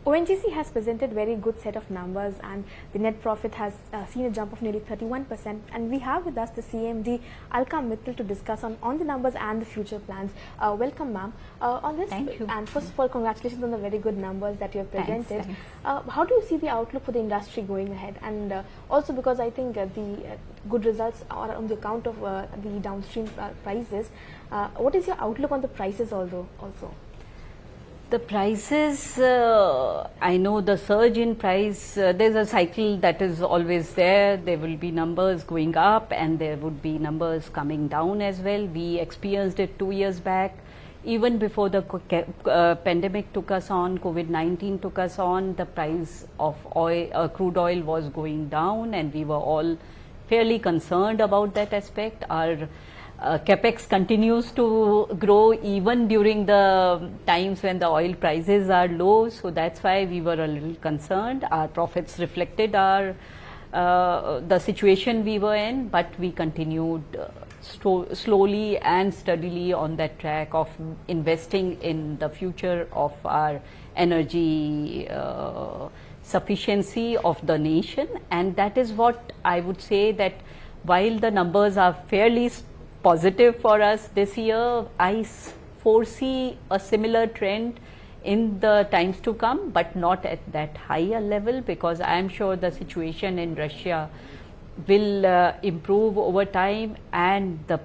ONGC has presented very good set of numbers, and the net profit has seen a jump of nearly 31%. And we have with us the CMD Alka Mittal to discuss on the numbers and the future plans. Welcome, ma'am. On this, thank you. And first of all, congratulations on the very good numbers that you have presented. Thanks. How do you see the outlook for the industry going ahead? And also because I think the good results are on the account of the downstream prices. What is your outlook on the prices also? The prices, I know the surge in price, there's a cycle that is always there. There will be numbers going up and there would be numbers coming down as well. We experienced it 2 years back. Even before the pandemic took us on, COVID-19 took us on, the price of oil, crude oil was going down, and we were all fairly concerned about that aspect. Our capex continues to grow even during the times when the oil prices are low, so that's why we were a little concerned. Our profits reflected our the situation we were in, but we continued slowly and steadily on that track of investing in the future of our energy sufficiency of the nation. And that is what I would say, that while the numbers are fairly positive for us this year, I foresee a similar trend in the times to come, but not at that higher level, because I am sure the situation in Russia will improve over time, and the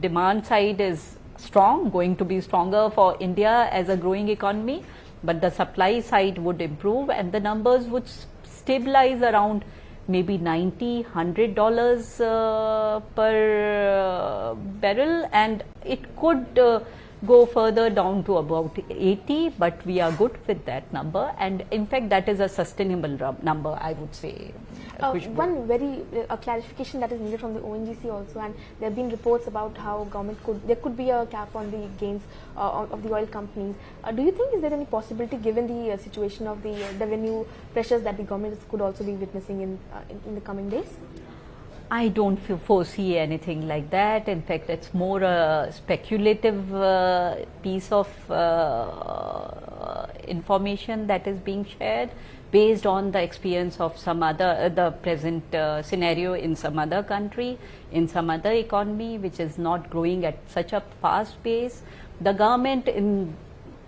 demand side is strong, going to be stronger for India as a growing economy, but the supply side would improve and the numbers would stabilize around maybe $90, $100 per barrel, and it could go further down to about 80, but we are good with that number, and in fact that is a sustainable number, I would say. One very clarification that is needed from the ONGC also, and there have been reports about how there could be a cap on the gains of the oil companies. Do you think is there any possibility, given the situation of the revenue pressures, that the government could also be witnessing in the coming days? I don't foresee anything like that. In fact, it's more a speculative piece of information that is being shared based on the experience of some other, the present scenario in some other country, in some other economy which is not growing at such a fast pace. The government in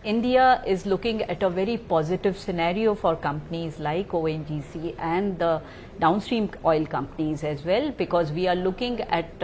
India is looking at a very positive scenario for companies like ONGC and the downstream oil companies as well, because we are looking at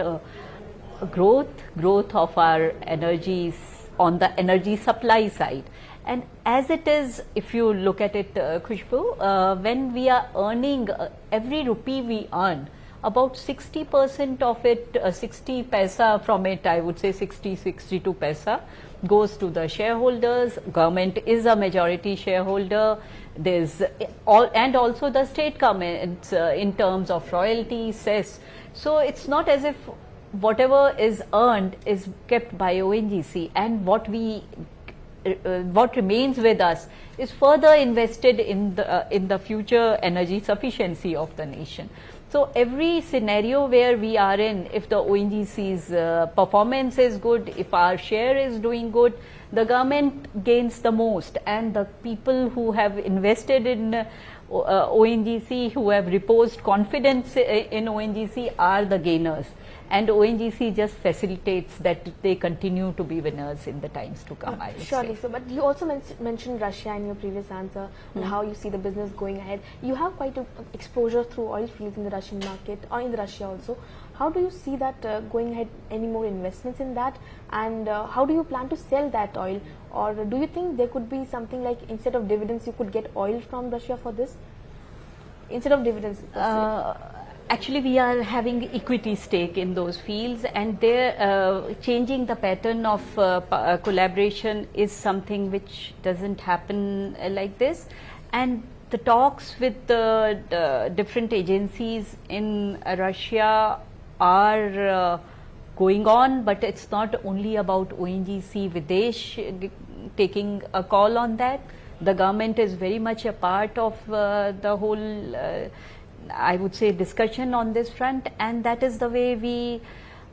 growth of our energies on the energy supply side. And as it is, if you look at it, Khushbu, when we are earning every rupee we earn, about 60% of it, 60 paisa from it, I would say 62 paisa, goes to the shareholders. Government is a majority shareholder. There's and also the state governments in terms of royalty, cess. So it's not as if whatever is earned is kept by ONGC, and what remains with us is further invested in the future energy sufficiency of the nation. So every scenario where we are in, if the ONGC's performance is good, if our share is doing good, the government gains the most, and the people who have invested in ONGC, who have reposed confidence in ONGC, are the gainers. And ONGC just facilitates that they continue to be winners in the times to come, I would surely. say. So, but you also mentioned Russia in your previous answer, and how you see the business going ahead. You have quite an exposure through oil fields in the Russian market, or in the Russia also. How do you see that going ahead? Any more investments in that? And how do you plan to sell that oil? Or do you think there could be something like, instead of dividends, you could get oil from Russia for this? Instead of dividends? Actually, we are having equity stake in those fields, and changing the pattern of collaboration is something which doesn't happen like this. And the talks with the different agencies in Russia are going on, but it's not only about ONGC Videsh taking a call on that. The government is very much a part of the whole I would say discussion on this front, and that is the way we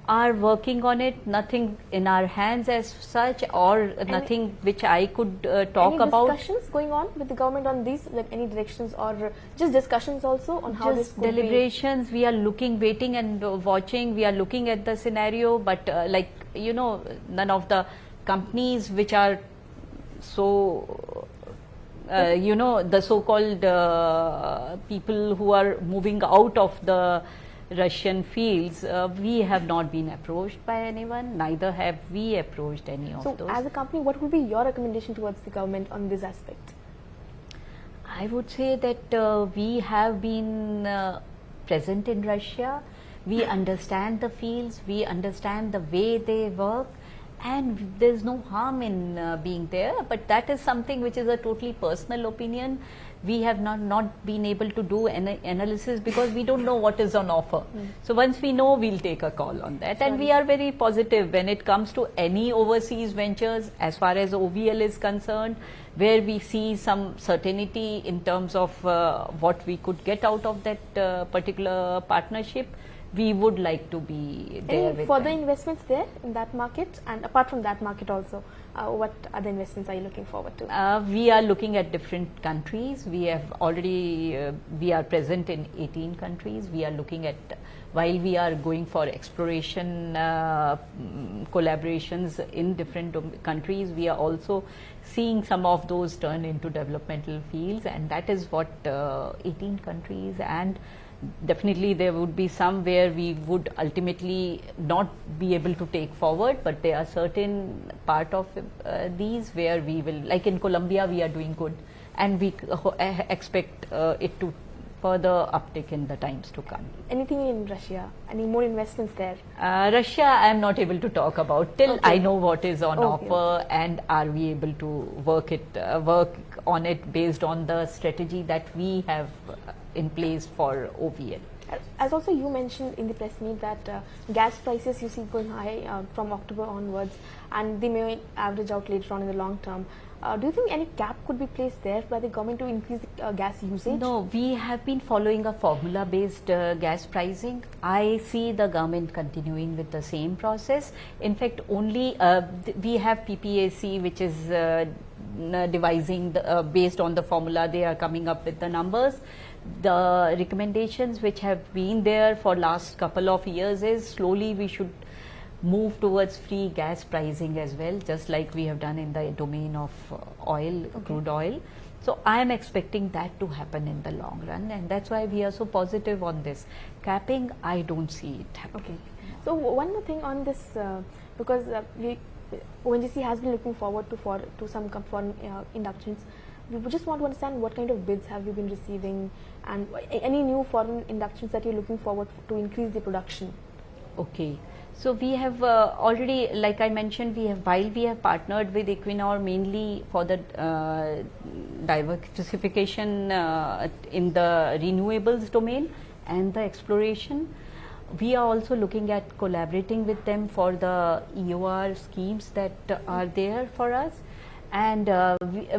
are working on it. Nothing in our hands as such, or nothing which I could talk about. Any discussions going on with the government on these, like any directions or just discussions also on how this Just could deliberations. We are looking, waiting and watching. We are looking at the scenario, but like you know, none of the companies which are so you know, the so-called people who are moving out of the Russian fields, we have not been approached by anyone, neither have we approached any of those. So as a company, what would be your recommendation towards the government on this aspect? I would say that we have been present in Russia. We understand the fields, we understand the way they work, and there's no harm in being there. But that is something which is a totally personal opinion. We have not been able to do an analysis because we don't know what is on offer. So once we know, we'll take a call on that. And we are very positive when it comes to any overseas ventures as far as OVL is concerned, where we see some certainty in terms of what we could get out of that particular partnership. We would like to be there. Any further investments there in that market, and apart from that market also, what other investments are you looking forward to? We are looking at different countries. We have already, we are present in 18 countries. We are looking at, while we are going for exploration collaborations in different countries, we are also seeing some of those turn into developmental fields, and that is what 18 countries, and definitely there would be some where we would ultimately not be able to take forward, but there are certain part of these where we will, like in Colombia we are doing good, and we expect it to further uptick in the times to come. Anything in Russia? Any more investments there? Russia I am not able to talk about till I know what is on offer, and are we able to work on it based on the strategy that we have in place for OVL. As also you mentioned in the press meet that gas prices you see going high from October onwards, and they may average out later on in the long term. Do you think any cap could be placed there by the government to increase the gas usage? No, we have been following a formula-based gas pricing. I see the government continuing with the same process. In fact, only we have PPAC, which is devising based on the formula. They are coming up with the numbers. The recommendations which have been there for last couple of years is slowly we should move towards free gas pricing as well, just like we have done in the domain of oil, crude oil. So I am expecting that to happen in the long run, and that's why we are so positive on this. Capping, I don't see it happening. Okay. So one more thing on this, because ONGC has been looking forward to some foreign inductions. We just want to understand what kind of bids have you been receiving, and any new foreign inductions that you're looking forward to increase the production. Okay. So we have already, like I mentioned, while we have partnered with Equinor mainly for the diversification in the renewables domain and the exploration, we are also looking at collaborating with them for the EOR schemes that are there for us. And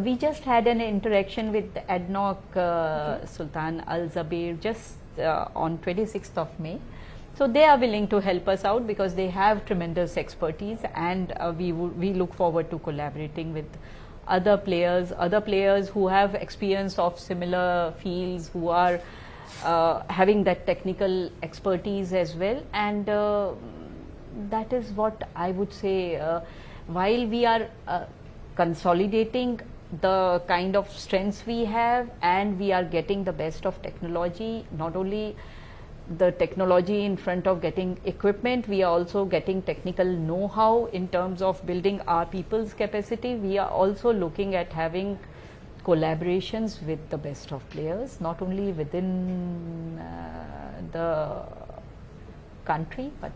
we just had an interaction with ADNOC Sultan Al Zubair just on 26th of May. So they are willing to help us out because they have tremendous expertise, and we look forward to collaborating with other players who have experience of similar fields, who are having that technical expertise as well. And that is what I would say, while we are consolidating the kind of strengths we have, and we are getting the best of technology, not only the technology in front of getting equipment, we are also getting technical know-how in terms of building our people's capacity. We are also looking at having collaborations with the best of players, not only within the country but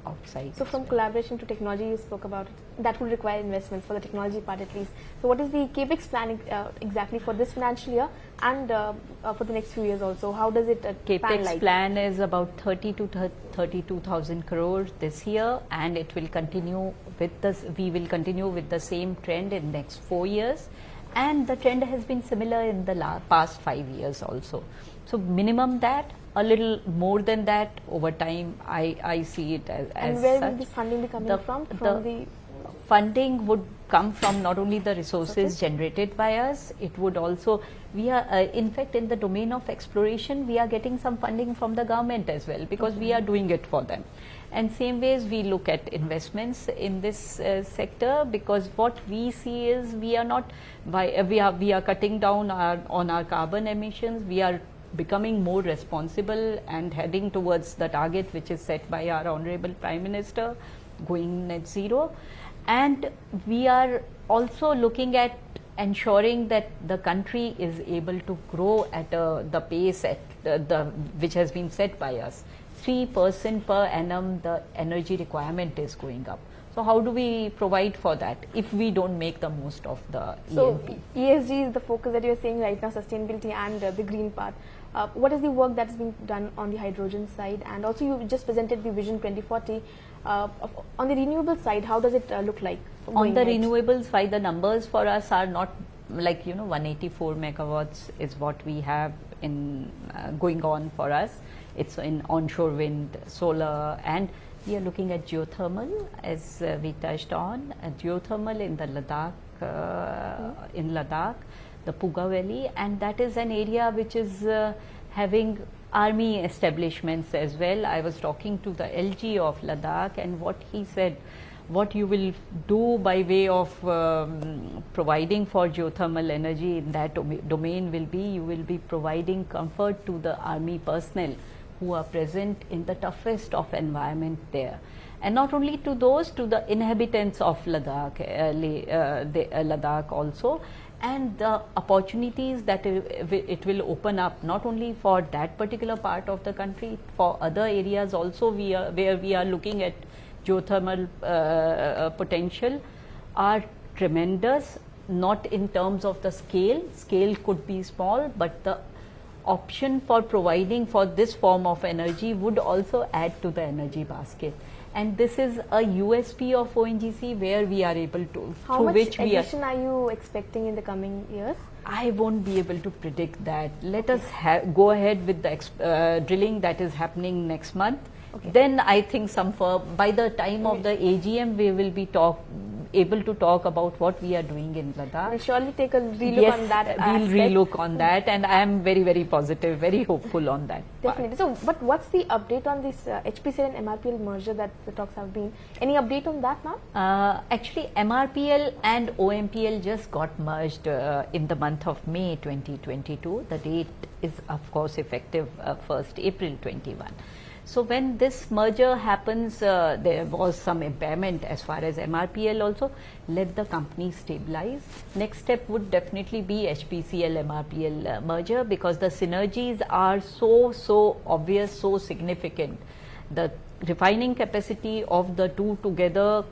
outside. So from collaboration to technology, you spoke about it, that would require investments for the technology part at least. So what is the capex plan exactly for this financial year and for the next few years also? How does it capex plan is about 30 to 32,000 crores this year, and it will continue with this. We will continue with the same trend in next 4 years, and the trend has been similar in the past 5 years also. So minimum that, a little more than that over time. I see it as And where such. will this funding be coming from? The funding would come from not only the resources generated by us, it would also, we are in fact in the domain of exploration, we are getting some funding from the government as well, because we are doing it for them. And same ways we look at investments in this sector, because what we see is we are not, we are cutting down on our carbon emissions, we are becoming more responsible and heading towards the target which is set by our Honorable Prime Minister, going net zero. And we are also looking at ensuring that the country is able to grow at the pace at which has been set by us. 3% per annum the energy requirement is going up. So how do we provide for that if we don't make the most of the ENP? ESG is the focus that you're saying right now, sustainability and the green part. What is the work that is being done on the hydrogen side? And also you just presented the Vision 2040. On the renewable side, how does it look like? On the renewables side, the numbers for us are not like, 184 megawatts is what we have in going on for us. It's in onshore wind, solar, and we are looking at geothermal, as we touched on, geothermal in the Ladakh, the Puga Valley, and that is an area which is having army establishments as well. I was talking to the LG of Ladakh, and what he said, what you will do by way of providing for geothermal energy in that domain will be, you will be providing comfort to the army personnel who are present in the toughest of environment there. And not only to those, to the inhabitants of Ladakh, Ladakh also, and the opportunities that it will open up, not only for that particular part of the country, for other areas also where we are looking at geothermal potential, are tremendous, not in terms of the scale could be small, but the option for providing for this form of energy would also add to the energy basket. And this is a USP of ONGC where we are able to, how through much which we addition are you expecting in the coming years? I won't be able to predict that. Let us go ahead with the drilling that is happening next month. Then I think by the time of the AGM, we will be able to talk about what we are doing in Ladakh. We'll surely take a relook on that. We'll relook on that, and I am very, very positive, very hopeful on that. Definitely. So, but what's the update on this HPCL and MRPL merger that the talks have been? Any update on that now? Actually, MRPL and OMPL just got merged in the month of May 2022. The date is, of course, effective 1st April 21. So when this merger happens, there was some impairment as far as MRPL also. Let the company stabilize. Next step would definitely be HPCL MRPL merger, because the synergies are so obvious, so significant. The refining capacity of the two together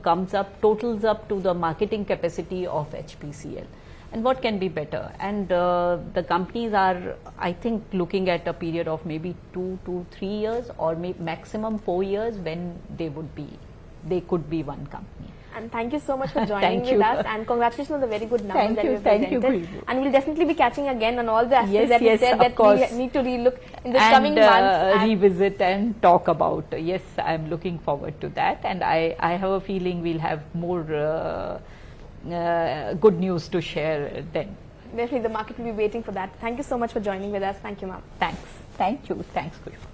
totals up to the marketing capacity of HPCL. And what can be better? And the companies are, I think, looking at a period of maybe 2 to 3 years, or maximum 4 years, when they could be one company. And thank you so much for joining with us, and congratulations on the very good numbers that you presented. Thank you. And we'll definitely be catching again on all the aspects that you said that course. we need to relook in the coming months. And revisit and talk about. Yes, I'm looking forward to that, and I have a feeling we'll have more good news to share then. Definitely, the market will be waiting for that. Thank you so much for joining with us. Thank you, ma'am. Thanks. Thank you. Thanks, Kushbu.